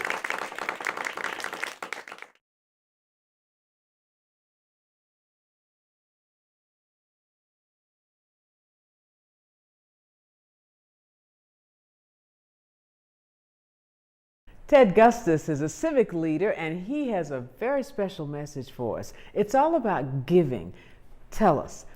Ted Gustus is a civic leader, and he has a very special message for us. It's all about giving. Tell us,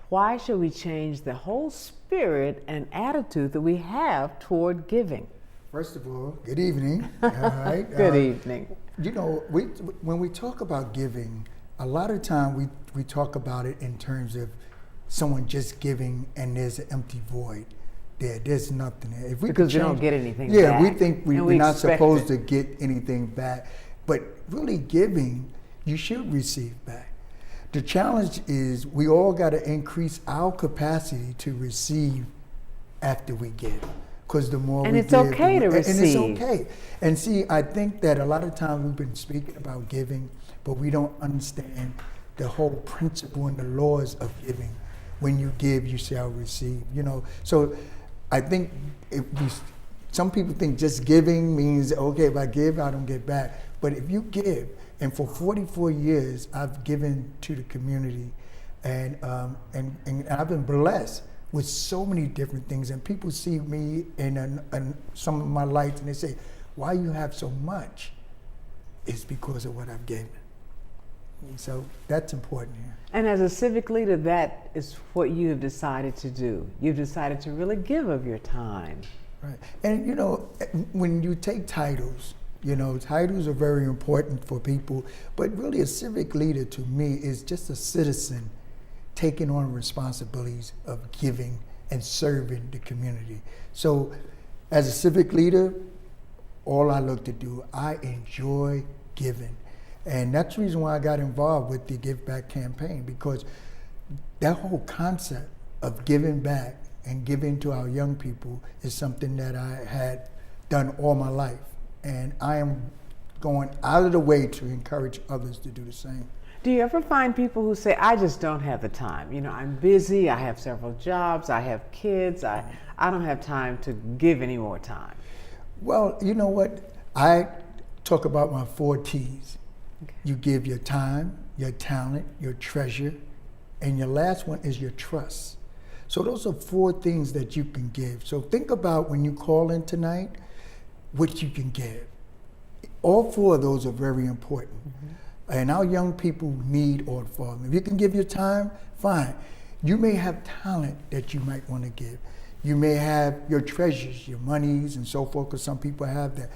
why should we change the whole spirit and attitude that we have toward giving? First of all, good evening. All right. Good evening. You know, when we talk about giving, a lot of time we talk about it in terms of someone just giving and there's an empty void. There's nothing there. If we Because we don't get anything back. Yeah, we think we're not expect supposed it. to get anything back. But really giving, you should receive back. The challenge is we all got to increase our capacity to receive after we give. Because the more And we it's give, okay to and it's receive. okay. And see, I think that a lot of times we've been speaking about giving, but we don't understand the whole principle and the laws of giving. When you give, you shall receive. You know, so I think some people think just giving means, okay, if I give, I don't get back. But if you give, and for 44 years, I've given to the community, and I've been blessed with so many different things. And people see me in some of my lights, and they say, why you have so much? It's because of what I've given. So that's important here. And as a civic leader, that is what you have decided to do. You've decided to really give of your time. Right. And you know, when you take titles, you know, titles are very important for people, but really a civic leader to me is just a citizen taking on responsibilities of giving and serving the community. So as a civic leader, all I look to do, I enjoy giving. And that's the reason why I got involved with the Give Back campaign, because that whole concept of giving back and giving to our young people is something that I had done all my life. And I am going out of the way to encourage others to do the same. Do you ever find people who say, I just don't have the time? You know, I'm busy, I have several jobs, I have kids, I don't have time to give any more time. Well, you know what? I talk about my 4 T's. Okay. You give your time, your talent, your treasure, and your last one is your trust. So those are 4 things that you can give. So think about when you call in tonight, what you can give. All 4 of those are very important. And our young people need all 4 of them. If you can give your time, fine. You may have talent that you might want to give. You may have your treasures, your monies and so forth, because some people have that.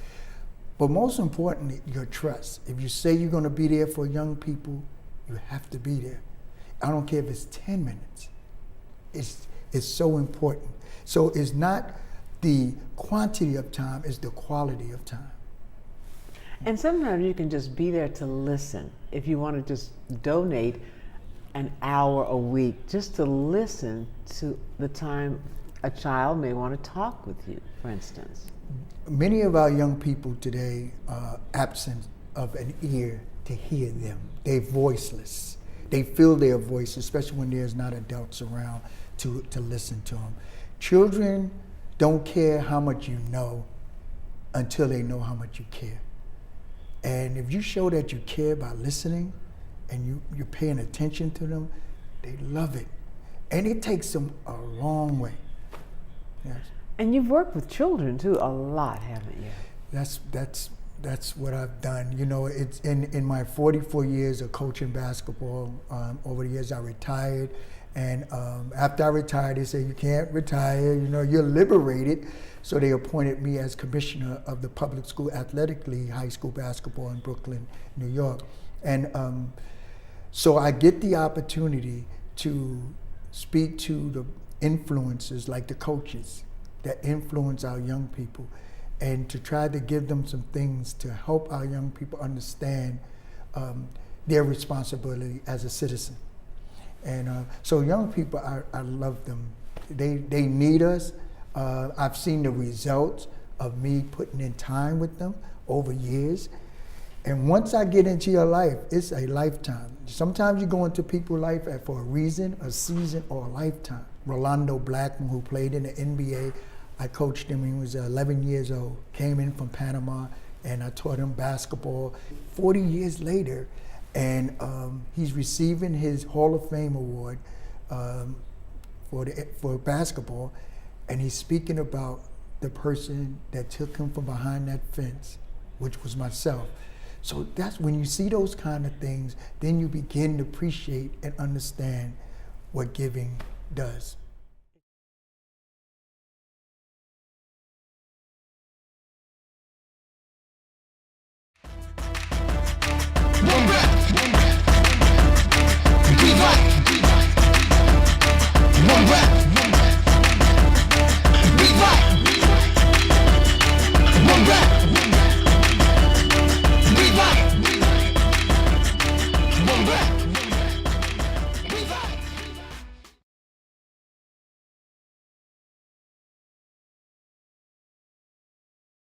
But most importantly, your trust. If you say you're going to be there for young people, you have to be there. I don't care if it's 10 minutes. It's so important. So it's not the quantity of time, it's the quality of time. And sometimes you can just be there to listen. If you want to just donate an hour a week just to listen to the time a child may want to talk with you, for instance. Many of our young people today are absent of an ear to hear them. They're voiceless. They feel their voice, especially when there's not adults around to listen to them. Children don't care how much you know until they know how much you care. And if you show that you care by listening and you're paying attention to them, they love it. And it takes them a long way. Yes. And you've worked with children too a lot, haven't you? That's what I've done. You know, it's in my 44 years of coaching basketball. Over the years, I retired, and after I retired, they said you can't retire. You know, you're liberated. So they appointed me as commissioner of the public school athletic league, high school basketball in Brooklyn, New York, and so I get the opportunity to speak to the influencers like the coaches that influence our young people, and to try to give them some things to help our young people understand their responsibility as a citizen. And so young people, I love them. They need us. I've seen the results of me putting in time with them over years. And once I get into your life, it's a lifetime. Sometimes you go into people's life for a reason, a season, or a lifetime. Rolando Blackman, who played in the NBA, I coached him when he was 11 years old, came in from Panama, and I taught him basketball. 40 years later, and he's receiving his Hall of Fame award for basketball, and he's speaking about the person that took him from behind that fence, which was myself. So that's when you see those kind of things, then you begin to appreciate and understand what giving does. One rap.